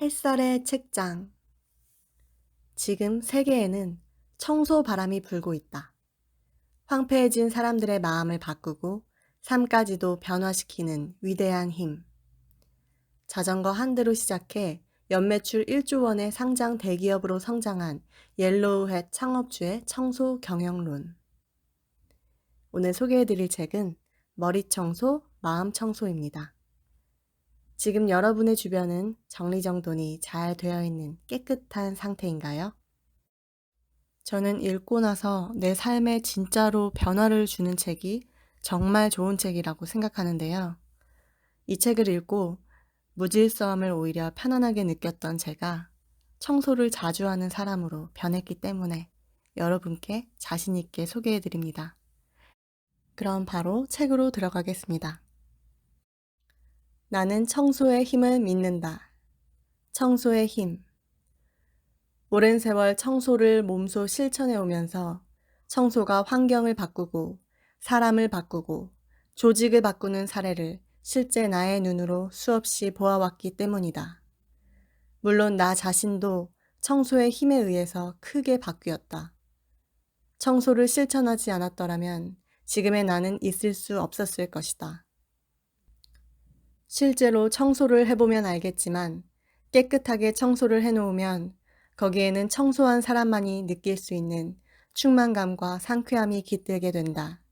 햇살의 책장. 지금 세계에는 청소 바람이 불고 있다. 황폐해진 사람들의 마음을 바꾸고 삶까지도 변화시키는 위대한 힘. 자전거 한 대로 시작해 연매출 1조 원의 상장 대기업으로 성장한 옐로우햇 창업주의 청소 경영론. 오늘 소개해드릴 책은 머리 청소, 마음 청소입니다. 지금 여러분의 주변은 정리정돈이 잘 되어 있는 깨끗한 상태인가요? 저는 읽고 나서 내 삶에 진짜로 변화를 주는 책이 정말 좋은 책이라고 생각하는데요. 이 책을 읽고 무질서함을 오히려 편안하게 느꼈던 제가 청소를 자주 하는 사람으로 변했기 때문에 여러분께 자신 있게 소개해 드립니다. 그럼 바로 책으로 들어가겠습니다. 나는 청소의 힘을 믿는다. 청소의 힘. 오랜 세월 청소를 몸소 실천해 오면서 청소가 환경을 바꾸고 사람을 바꾸고 조직을 바꾸는 사례를 실제 나의 눈으로 수없이 보아왔기 때문이다. 물론 나 자신도 청소의 힘에 의해서 크게 바뀌었다. 청소를 실천하지 않았더라면 지금의 나는 있을 수 없었을 것이다. 실제로 청소를 해보면 알겠지만 깨끗하게 청소를 해놓으면 거기에는 청소한 사람만이 느낄 수 있는 충만감과 상쾌함이 깃들게 된다.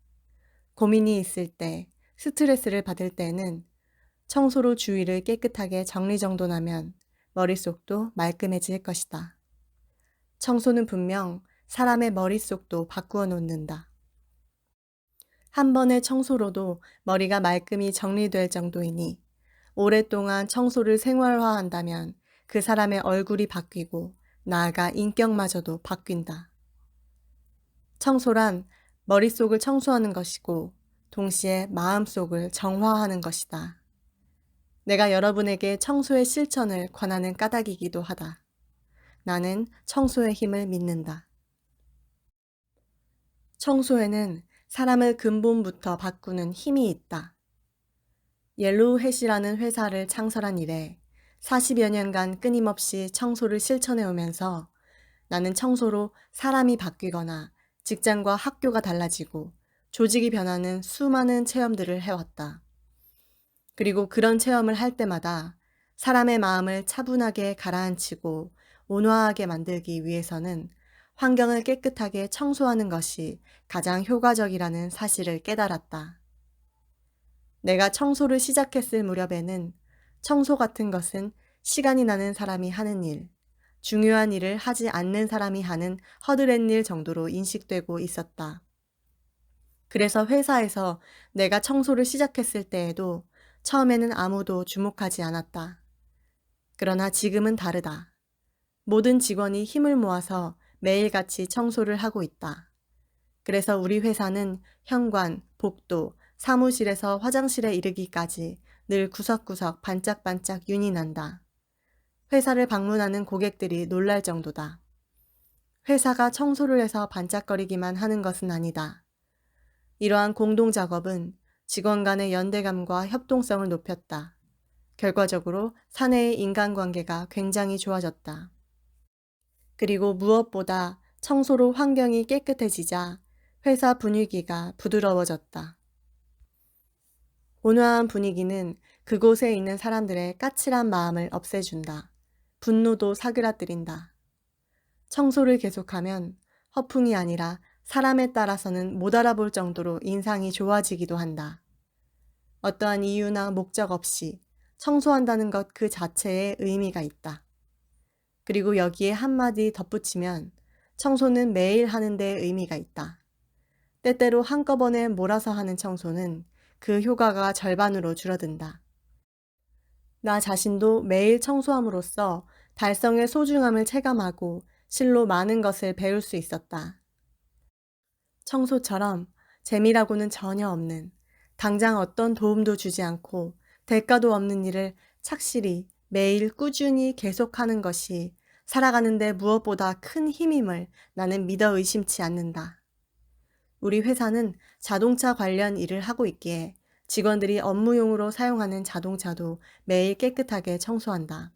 고민이 있을 때, 스트레스를 받을 때는 청소로 주위를 깨끗하게 정리정돈하면 머릿속도 말끔해질 것이다. 청소는 분명 사람의 머릿속도 바꾸어 놓는다. 한 번의 청소로도 머리가 말끔히 정리될 정도이니 오랫동안 청소를 생활화한다면 그 사람의 얼굴이 바뀌고 나아가 인격마저도 바뀐다. 청소란 머릿속을 청소하는 것이고 동시에 마음속을 정화하는 것이다. 내가 여러분에게 청소의 실천을 권하는 까닭이기도 하다. 나는 청소의 힘을 믿는다. 청소에는 사람을 근본부터 바꾸는 힘이 있다. 옐로우햇이라는 회사를 창설한 이래 40여 년간 끊임없이 청소를 실천해 오면서 나는 청소로 사람이 바뀌거나 직장과 학교가 달라지고 조직이 변하는 수많은 체험들을 해왔다. 그리고 그런 체험을 할 때마다 사람의 마음을 차분하게 가라앉히고 온화하게 만들기 위해서는 환경을 깨끗하게 청소하는 것이 가장 효과적이라는 사실을 깨달았다. 내가 청소를 시작했을 무렵에는 청소 같은 것은 시간이 나는 사람이 하는 일, 중요한 일을 하지 않는 사람이 하는 허드렛 일 정도로 인식되고 있었다. 그래서 회사에서 내가 청소를 시작했을 때에도 처음에는 아무도 주목하지 않았다. 그러나 지금은 다르다. 모든 직원이 힘을 모아서 매일같이 청소를 하고 있다. 그래서 우리 회사는 현관, 복도, 사무실에서 화장실에 이르기까지 늘 구석구석 반짝반짝 윤이 난다. 회사를 방문하는 고객들이 놀랄 정도다. 회사가 청소를 해서 반짝거리기만 하는 것은 아니다. 이러한 공동작업은 직원 간의 연대감과 협동성을 높였다. 결과적으로 사내의 인간관계가 굉장히 좋아졌다. 그리고 무엇보다 청소로 환경이 깨끗해지자 회사 분위기가 부드러워졌다. 온화한 분위기는 그곳에 있는 사람들의 까칠한 마음을 없애준다. 분노도 사그라뜨린다. 청소를 계속하면 허풍이 아니라 사람에 따라서는 못 알아볼 정도로 인상이 좋아지기도 한다. 어떠한 이유나 목적 없이 청소한다는 것 그 자체에 의미가 있다. 그리고 여기에 한마디 덧붙이면 청소는 매일 하는 데 의미가 있다. 때때로 한꺼번에 몰아서 하는 청소는 그 효과가 절반으로 줄어든다. 나 자신도 매일 청소함으로써 달성의 소중함을 체감하고 실로 많은 것을 배울 수 있었다. 청소처럼 재미라고는 전혀 없는, 당장 어떤 도움도 주지 않고 대가도 없는 일을 착실히 매일 꾸준히 계속하는 것이 살아가는데 무엇보다 큰 힘임을 나는 믿어 의심치 않는다. 우리 회사는 자동차 관련 일을 하고 있기에 직원들이 업무용으로 사용하는 자동차도 매일 깨끗하게 청소한다.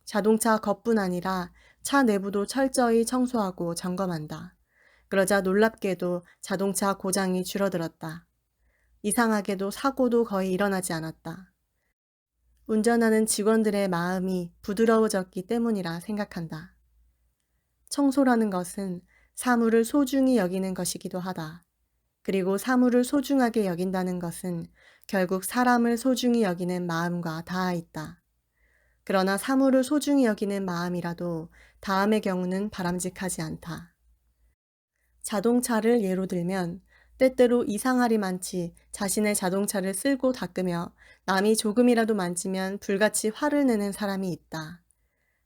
자동차 겉뿐 아니라 차 내부도 철저히 청소하고 점검한다. 그러자 놀랍게도 자동차 고장이 줄어들었다. 이상하게도 사고도 거의 일어나지 않았다. 운전하는 직원들의 마음이 부드러워졌기 때문이라 생각한다. 청소라는 것은 사물을 소중히 여기는 것이기도 하다. 그리고 사물을 소중하게 여긴다는 것은 결국 사람을 소중히 여기는 마음과 닿아 있다. 그러나 사물을 소중히 여기는 마음이라도 다음의 경우는 바람직하지 않다. 자동차를 예로 들면 때때로 이상하리만치 자신의 자동차를 쓸고 닦으며 남이 조금이라도 만지면 불같이 화를 내는 사람이 있다.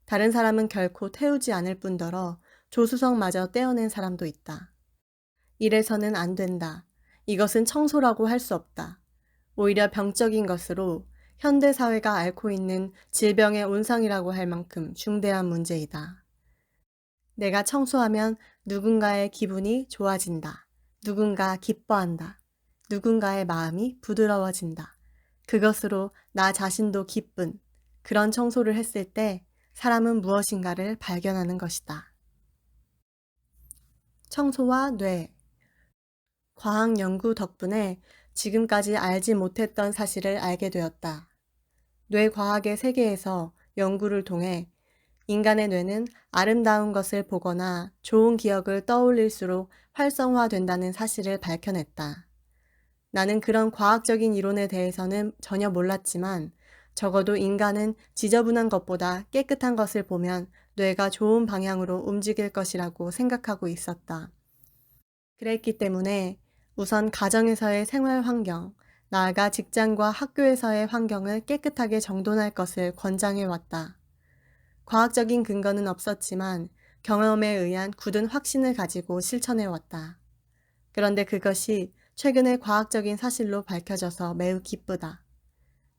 다른 사람은 결코 태우지 않을 뿐더러 조수석마저 떼어낸 사람도 있다. 이래서는 안 된다. 이것은 청소라고 할 수 없다. 오히려 병적인 것으로 현대사회가 앓고 있는 질병의 온상이라고 할 만큼 중대한 문제이다. 내가 청소하면 누군가의 기분이 좋아진다. 누군가 기뻐한다. 누군가의 마음이 부드러워진다. 그것으로 나 자신도 기쁜 그런 청소를 했을 때 사람은 무엇인가를 발견하는 것이다. 청소와 뇌. 과학 연구 덕분에 지금까지 알지 못했던 사실을 알게 되었다. 뇌과학의 세계에서 연구를 통해 인간의 뇌는 아름다운 것을 보거나 좋은 기억을 떠올릴수록 활성화된다는 사실을 밝혀냈다. 나는 그런 과학적인 이론에 대해서는 전혀 몰랐지만 적어도 인간은 지저분한 것보다 깨끗한 것을 보면 뇌가 좋은 방향으로 움직일 것이라고 생각하고 있었다. 그랬기 때문에 우선 가정에서의 생활 환경, 나아가 직장과 학교에서의 환경을 깨끗하게 정돈할 것을 권장해 왔다. 과학적인 근거는 없었지만 경험에 의한 굳은 확신을 가지고 실천해 왔다. 그런데 그것이 최근에 과학적인 사실로 밝혀져서 매우 기쁘다.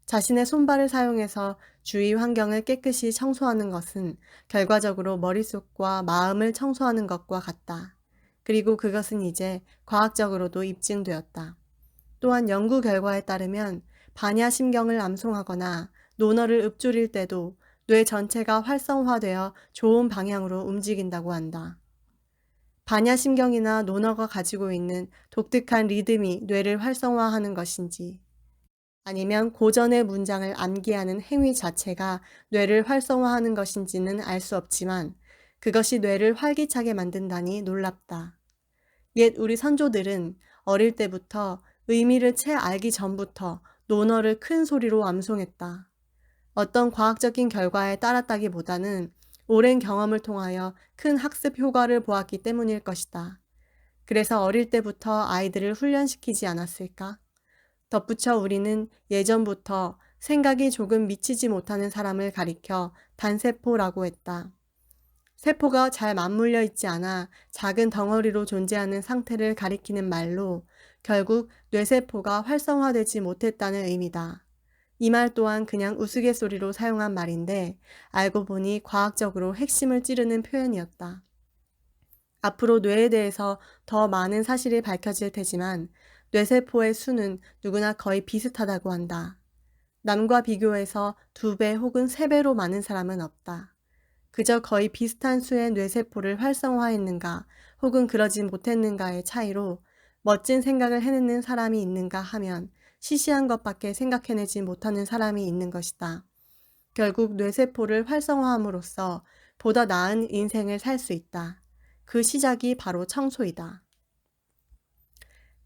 자신의 손발을 사용해서 주위 환경을 깨끗이 청소하는 것은 결과적으로 머릿속과 마음을 청소하는 것과 같다. 그리고 그것은 이제 과학적으로도 입증되었다. 또한 연구 결과에 따르면 반야심경을 암송하거나 논어를 읊조릴 때도 뇌 전체가 활성화되어 좋은 방향으로 움직인다고 한다. 반야심경이나 논어가 가지고 있는 독특한 리듬이 뇌를 활성화하는 것인지 아니면 고전의 문장을 암기하는 행위 자체가 뇌를 활성화하는 것인지는 알 수 없지만 그것이 뇌를 활기차게 만든다니 놀랍다. 옛 우리 선조들은 어릴 때부터 의미를 채 알기 전부터 논어를 큰 소리로 암송했다. 어떤 과학적인 결과에 따랐다기보다는 오랜 경험을 통하여 큰 학습 효과를 보았기 때문일 것이다. 그래서 어릴 때부터 아이들을 훈련시키지 않았을까? 덧붙여 우리는 예전부터 생각이 조금 미치지 못하는 사람을 가리켜 단세포라고 했다. 세포가 잘 맞물려 있지 않아 작은 덩어리로 존재하는 상태를 가리키는 말로 결국 뇌세포가 활성화되지 못했다는 의미다. 이 말 또한 그냥 우스갯소리로 사용한 말인데 알고 보니 과학적으로 핵심을 찌르는 표현이었다. 앞으로 뇌에 대해서 더 많은 사실이 밝혀질 테지만 뇌세포의 수는 누구나 거의 비슷하다고 한다. 남과 비교해서 2배 혹은 3배로 많은 사람은 없다. 그저 거의 비슷한 수의 뇌세포를 활성화했는가 혹은 그러지 못했는가의 차이로 멋진 생각을 해내는 사람이 있는가 하면 시시한 것밖에 생각해내지 못하는 사람이 있는 것이다. 결국 뇌세포를 활성화함으로써 보다 나은 인생을 살 수 있다. 그 시작이 바로 청소이다.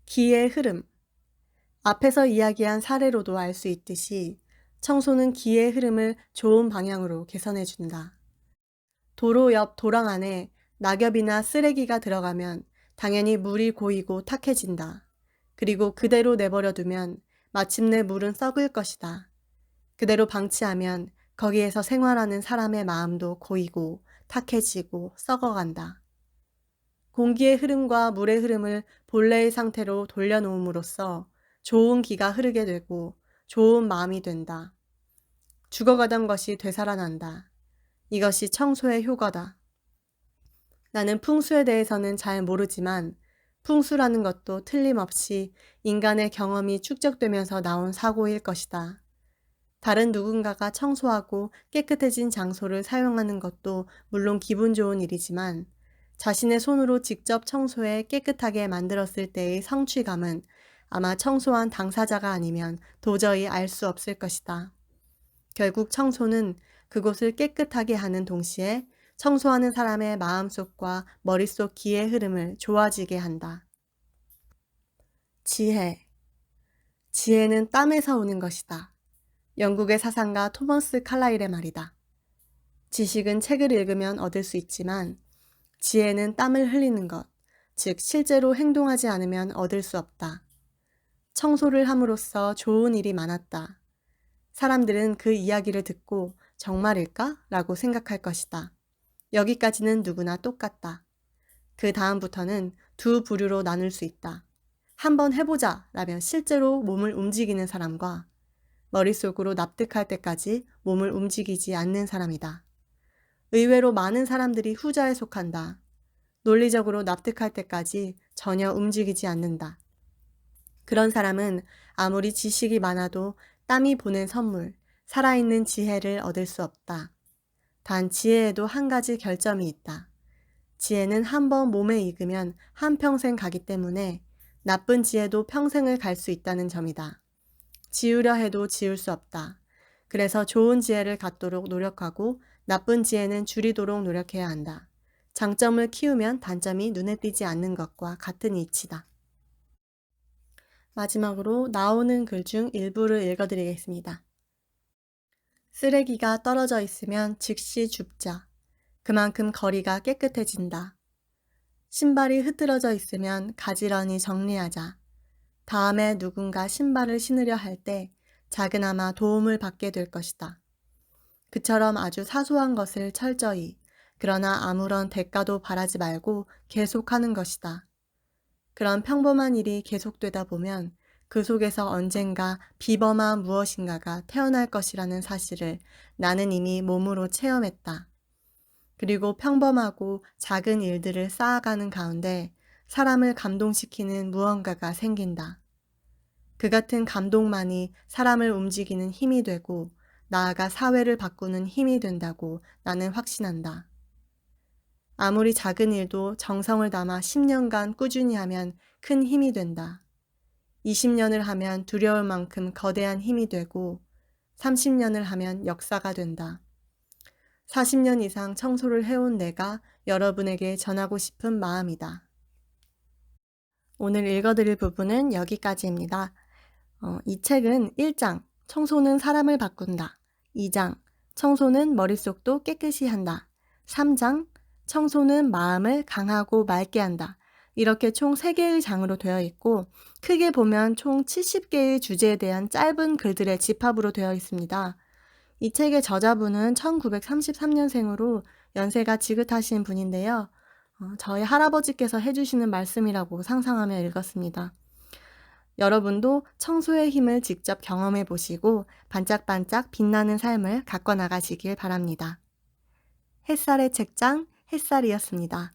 기의 흐름. 앞에서 이야기한 사례로도 알 수 있듯이 청소는 기의 흐름을 좋은 방향으로 개선해준다. 도로 옆 도랑 안에 낙엽이나 쓰레기가 들어가면 당연히 물이 고이고 탁해진다. 그리고 그대로 내버려 두면 마침내 물은 썩을 것이다. 그대로 방치하면 거기에서 생활하는 사람의 마음도 고이고 탁해지고 썩어간다. 공기의 흐름과 물의 흐름을 본래의 상태로 돌려놓음으로써 좋은 기가 흐르게 되고 좋은 마음이 된다. 죽어가던 것이 되살아난다. 이것이 청소의 효과다. 나는 풍수에 대해서는 잘 모르지만 풍수라는 것도 틀림없이 인간의 경험이 축적되면서 나온 사고일 것이다. 다른 누군가가 청소하고 깨끗해진 장소를 사용하는 것도 물론 기분 좋은 일이지만 자신의 손으로 직접 청소해 깨끗하게 만들었을 때의 성취감은 아마 청소한 당사자가 아니면 도저히 알 수 없을 것이다. 결국 청소는 그곳을 깨끗하게 하는 동시에 청소하는 사람의 마음속과 머릿속 기의 흐름을 좋아지게 한다. 지혜. 지혜는 땀에서 오는 것이다. 영국의 사상가 토머스 칼라일의 말이다. 지식은 책을 읽으면 얻을 수 있지만 지혜는 땀을 흘리는 것, 즉 실제로 행동하지 않으면 얻을 수 없다. 청소를 함으로써 좋은 일이 많았다. 사람들은 그 이야기를 듣고 정말일까? 라고 생각할 것이다. 여기까지는 누구나 똑같다. 그 다음부터는 두 부류로 나눌 수 있다. 한번 해보자 라며 실제로 몸을 움직이는 사람과 머릿속으로 납득할 때까지 몸을 움직이지 않는 사람이다. 의외로 많은 사람들이 후자에 속한다. 논리적으로 납득할 때까지 전혀 움직이지 않는다. 그런 사람은 아무리 지식이 많아도 땀이 보낸 선물, 살아있는 지혜를 얻을 수 없다. 단 지혜에도 한 가지 결점이 있다. 지혜는 한번 몸에 익으면 한평생 가기 때문에 나쁜 지혜도 평생을 갈 수 있다는 점이다. 지우려 해도 지울 수 없다. 그래서 좋은 지혜를 갖도록 노력하고 나쁜 지혜는 줄이도록 노력해야 한다. 장점을 키우면 단점이 눈에 띄지 않는 것과 같은 이치다. 마지막으로 나오는 글 중 일부를 읽어드리겠습니다. 쓰레기가 떨어져 있으면 즉시 줍자. 그만큼 거리가 깨끗해진다. 신발이 흐트러져 있으면 가지런히 정리하자. 다음에 누군가 신발을 신으려 할 때 작은아마 도움을 받게 될 것이다. 그처럼 아주 사소한 것을 철저히, 그러나 아무런 대가도 바라지 말고 계속하는 것이다. 그런 평범한 일이 계속되다 보면 그 속에서 언젠가 비범한 무엇인가가 태어날 것이라는 사실을 나는 이미 몸으로 체험했다. 그리고 평범하고 작은 일들을 쌓아가는 가운데 사람을 감동시키는 무언가가 생긴다. 그 같은 감동만이 사람을 움직이는 힘이 되고 나아가 사회를 바꾸는 힘이 된다고 나는 확신한다. 아무리 작은 일도 정성을 담아 10년간 꾸준히 하면 큰 힘이 된다. 20년을 하면 두려울 만큼 거대한 힘이 되고 30년을 하면 역사가 된다. 40년 이상 청소를 해온 내가 여러분에게 전하고 싶은 마음이다. 오늘 읽어드릴 부분은 여기까지입니다. 이 책은 1장, 청소는 사람을 바꾼다. 2장, 청소는 머릿속도 깨끗이 한다. 3장, 청소는 마음을 강하고 맑게 한다. 이렇게 총 3개의 장으로 되어 있고 크게 보면 총 70개의 주제에 대한 짧은 글들의 집합으로 되어 있습니다. 이 책의 저자분은 1933년생으로 연세가 지긋하신 분인데요. 저희 할아버지께서 해주시는 말씀이라고 상상하며 읽었습니다. 여러분도 청소의 힘을 직접 경험해 보시고 반짝반짝 빛나는 삶을 가꿔 나가시길 바랍니다. 햇살의 책장 햇살이었습니다.